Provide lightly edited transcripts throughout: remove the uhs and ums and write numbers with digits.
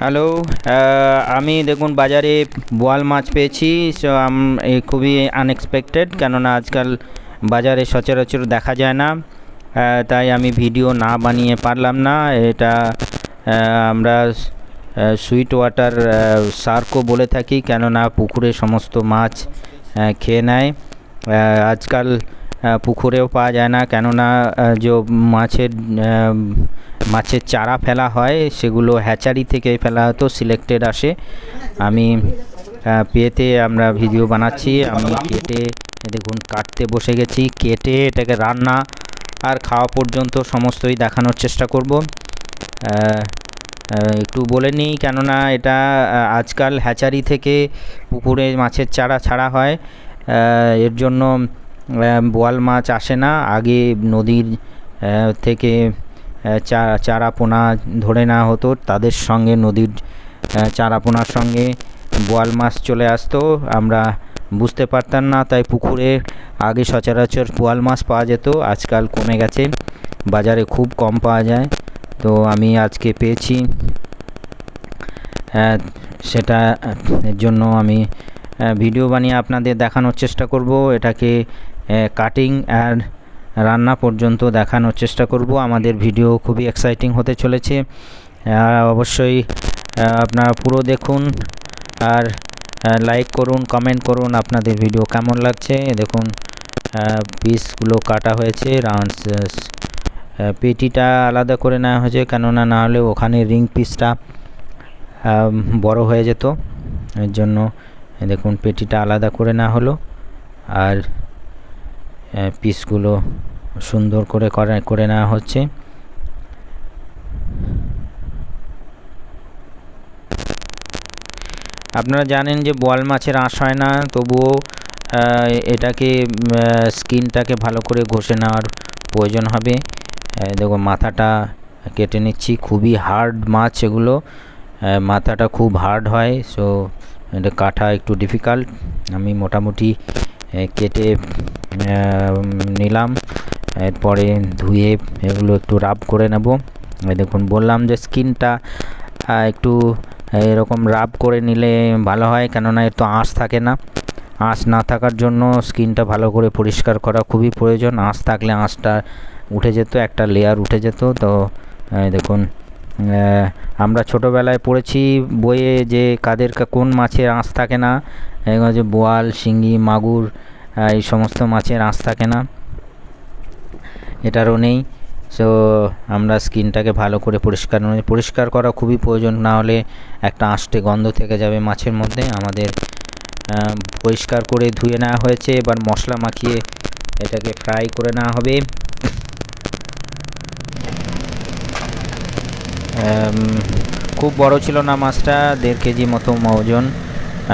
Hello. আমি দেখুন বাজারে বোয়াল মাছ পেয়েছি। সো খুবই আনএক্সপেক্টেড, কেননা আজকাল বাজারে সচরাচর দেখা যায় না। তাই আমি ভিডিও না বানিয়ে পারলাম না। এটা আমরা সুইট ওয়াটার শার্কও বলে থাকি, কেননা পুকুরে সমস্ত মাছ খেয়ে নেয়। আজকাল পুকুরেও পাওয়া যায় না, কেননা যে মাছের চারা ফেলা হয় সেগুলো হ্যাচারি থেকে ফেলা হতো, সিলেক্টেড আসে। আমি পেতে আমরা ভিডিও বানাচ্ছি। আমি কেটে দেখুন কাটতে বসে গেছি। কেটে এটাকে রান্না আর খাওয়া পর্যন্ত সমস্তই দেখানোর চেষ্টা করব। একটু বলে নিই, কেননা এটা আজকাল হ্যাচারি থেকে পুকুরে মাছের চারা ছাড়া হয়। এর জন্য বোয়াল মাছ আসে না। আগে নদীর থেকে চারাপোনা ধরে নেওয়া হতো, তাদের সঙ্গে নদীর চারাপোনার সঙ্গে বোয়াল মাছ চলে আসতো। আমরা বুঝতে পারতাম না, তাই পুকুরে আগে সচরাচর বোয়াল মাছ পাওয়া যেত। আজকাল কমে গেছে, বাজারে খুব কম পাওয়া যায়। তো আমি আজকে পেয়েছি, সেটা এর জন্য আমি ভিডিও বানিয়ে আপনাদের দেখানোর চেষ্টা করব। এটাকে কাটিং আর রান্না পর্যন্ত দেখানোর চেষ্টা করব। আমাদের ভিডিও খুবই এক্সাইটিং হতে চলেছে। অবশ্যই আপনারা পুরো দেখুন আর লাইক করুন, কমেন্ট করুন আপনাদের ভিডিও কেমন লাগছে। দেখুন পিসগুলো কাটা হয়েছে, পেটিটা আলাদা করে নেওয়া হয়েছে, কেননা না হলে ওখানে রিং পিসটা বড় হয়ে যেত। এর জন্য দেখুন পেটিটা আলাদা করে নেওয়া হলো, আর পিসগুলো সুন্দর করে নেওয়া হচ্ছে। আপনারা জানেন যে বোয়াল মাছের আঁশ হয় না, তবুও এটাকে স্কিনটাকে ভালো করে ঘষে নেওয়ার প্রয়োজন হবে। দেখো মাথাটা কেটে নিচ্ছি। খুবই হার্ড মাছ এগুলো, মাথাটা খুব হার্ড হয়, সো এটা কাটা একটু ডিফিকাল্ট। আমি মোটামুটি কেটে নিলাম। এরপরে ধুয়ে এগুলো একটু রাব করে নেব। দেখুন বললাম যে স্কিনটা একটু এরকম রাব করে নিলে ভালো হয়, কেননা এর তো আঁশ থাকে না। আঁশ না থাকার জন্য স্কিনটা ভালো করে পরিষ্কার করা খুবই প্রয়োজন। আঁশ থাকলে আঁশটা উঠে যেত, একটা লেয়ার উঠে যেত। তো দেখুন আমরা ছোটোবেলায় পড়েছি বইয়ে যে কোন মাছের আঁশ থাকে না। এগুলো যে বোয়াল, শিঙ্গি, মাগুর, এই সমস্ত মাছের আঁশ থাকে না, এটারও নেই। সো আমরা স্কিনটাকে ভালো করে পরিষ্কার করা খুবই প্রয়োজন, না হলে একটা আঁশটে গন্ধ থেকে যাবে মাছের মধ্যে। আমাদের পরিষ্কার করে ধুয়ে নেওয়া হয়েছে। এবার মশলা মাখিয়ে এটাকে ফ্রাই করে নেওয়া হবে। খুব বড় ছিল না মাছটা, 1.5 কেজি মতো ওজন।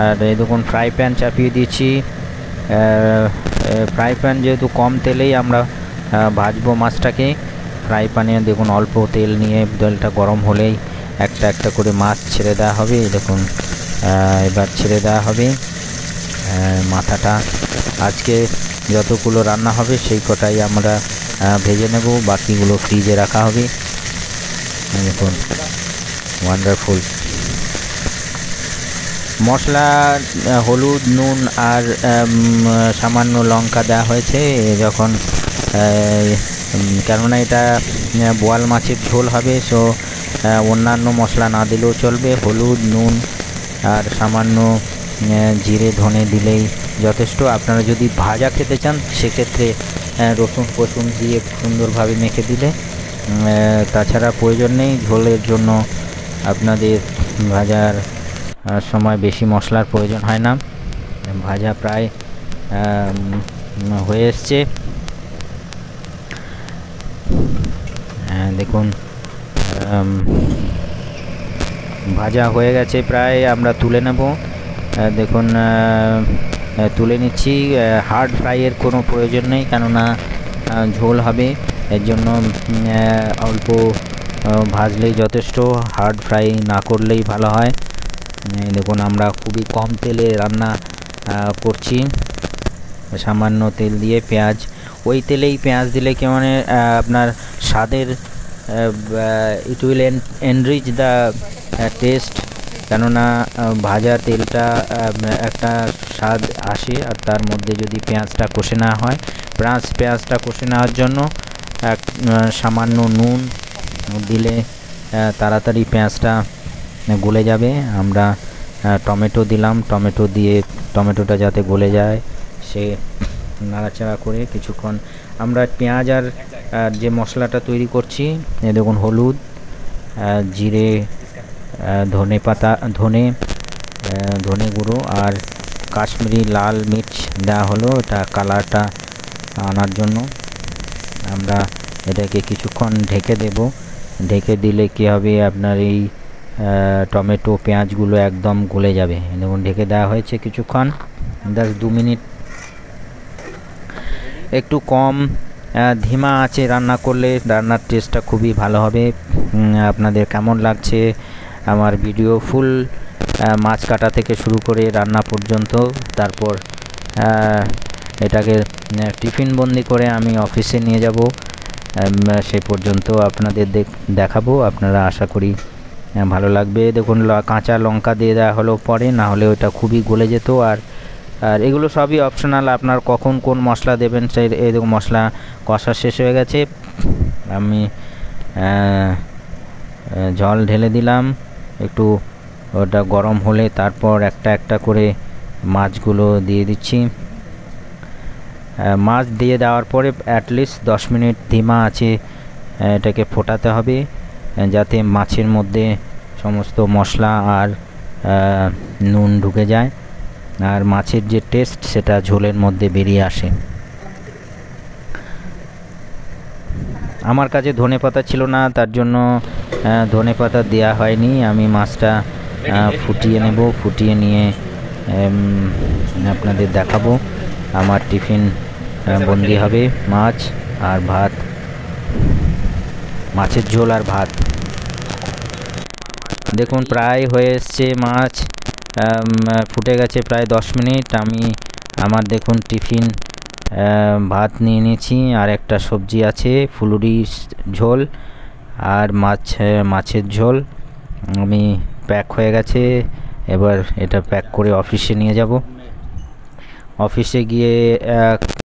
আর এই দেখুন ফ্রাই প্যান চাপিয়ে দিয়েছি। ফ্রাই প্যান যেহেতু কম তেলেই আমরা ভাজবো মাছটাকে। ফ্রাই প্যানে দেখুন অল্প তেল নিয়ে তেলটা গরম হলেই একটা একটা করে মাছ ছেড়ে দেওয়া হবে। দেখুন এবার ছেড়ে দেওয়া হবে মাথাটা। আজকে যতগুলো রান্না হবে সেই কটাই আমরা ভেজে নেব, বাকিগুলো ফ্রিজে রাখা হবে। দেখুন ওয়ান্ডারফুল। মশলা হলুদ, নুন আর সামান্য লঙ্কা দেওয়া হয়েছে যখন, কেননা এটা বোয়াল মাছের ঝোল হবে। সো অন্যান্য মশলা না দিলেও চলবে। হলুদ, নুন আর সামান্য জিরে ধনে দিলেই যথেষ্ট। আপনারা যদি ভাজা খেতে চান সেক্ষেত্রে রসুন দিয়ে সুন্দরভাবে মেখে দিলে, তাছাড়া প্রয়োজন নেই। ঝোলের জন্য আপনাদের ভাজার সময় বেশি মশলার প্রয়োজন হয় না। ভাজা প্রায় হয়ে এসছে। দেখুন ভাজা হয়ে গেছে প্রায়, আমরা তুলে নেব। দেখুন তুলে নিচ্ছি। হার্ড ফ্রাইয়ের কোনো প্রয়োজন নেই, কেননা ঝোল হবে। এর জন্য অল্প ভাজলেই যথেষ্ট, হার্ড ফ্রাই না করলেই ভালো হয়। দেখুন আমরা খুবই কম তেলে রান্না করছি, সামান্য তেল দিয়ে পেঁয়াজ, ওই তেলেই পেঁয়াজ দিলে কি মানে আপনার স্বাদের it will enrich the test, কেননা ভাজা তেলটা একটা স্বাদ আসে, আর তার মধ্যে যদি পেঁয়াজটা কষে নেওয়া হয়, পেঁয়াজটা কষে নেওয়ার জন্য সামান্য নুন দিলে তাড়াতাড়ি পেঁয়াজটা গলে যাবে। আমরা টমেটো দিলাম, টমেটো দিয়ে টমেটোটা যাতে গলে যায় সে নাড়াচাড়া করে কিছুক্ষণ আমরা পেঁয়াজ আর যে মশলাটা তৈরি করছি, দেখুন হলুদ, জিরে, ধনে পাতা, ধনে গুঁড়ো আর কাশ্মীরি লাল মির্চ দেওয়া হলো, এটা কালারটা আনার জন্য। আমরা এটাকে কিছুক্ষণ ঢেকে দেব। ঢেকে দিলে কী হবে, আপনার এই টমেটো পেঁয়াজগুলো একদম গলে যাবে। দেখুন ঢেকে দেওয়া হয়েছে কিছুক্ষণ, 2 মিনিট। একটু কম ধিমা আঁচে রান্না করলে রান্নার টেস্টটা খুবই ভালো হবে। আপনাদের কেমন লাগছে আমার ভিডিও? ফুল মাছ কাটা থেকে শুরু করে রান্না পর্যন্ত, তারপর এটাকে টিফিন বন্দি করে আমি অফিসে নিয়ে যাব, সে পর্যন্ত আপনাদের দেখাবো। আপনারা আশা করি ভালো লাগবে। দেখুন কাঁচা লঙ্কা দিয়ে দেওয়া হলো পরে, না হলে ওটা খুবই গলে যেত। আর এগুলো সবই অপশনাল, আপনার কখন কোন মশলা দেবেন সেই। এই দেখুন মশলা কষা শেষ হয়ে গেছে, আমি জল ঢেলে দিলাম। একটু ওটা গরম হলে তারপর একটা একটা করে মাছগুলো দিয়ে দিচ্ছি। মাছ দিয়ে দেওয়ার পরে অ্যাটলিস্ট 10 মিনিট ধিমা আছে এটাকে ফোটাতে হবে, যাতে মাছের মধ্যে সমস্ত মশলা আর নুন ঢুকে যায়, আর মাছের যে টেস্ট সেটা ঝোলের মধ্যে বেরিয়ে আসে। আমার কাছে ধনেপাতা ছিল না, তার জন্য ধনেপাতা দেওয়া হয়নি। আমি মাছটা ফুটিয়ে নেব, ফুটিয়ে নিয়ে আপনাদের দেখাবো। আমার টিফিন বন্দি হবে মাছ আর ভাত, মাছের ঝোল আর ভাত। দেখুন প্রায় হয়ে এসছে, মাছ ফুটে গেছে প্রায় 10 মিনিট। আমি আমার দেখুন টিফিন ভাত নিয়ে নিয়েছি, আর একটা সবজি আছে ফুলুরির ঝোল আর মাছের ঝোল। আমি প্যাক হয়ে গেছে, এবার এটা প্যাক করে অফিসে নিয়ে যাব। অফিসে গিয়ে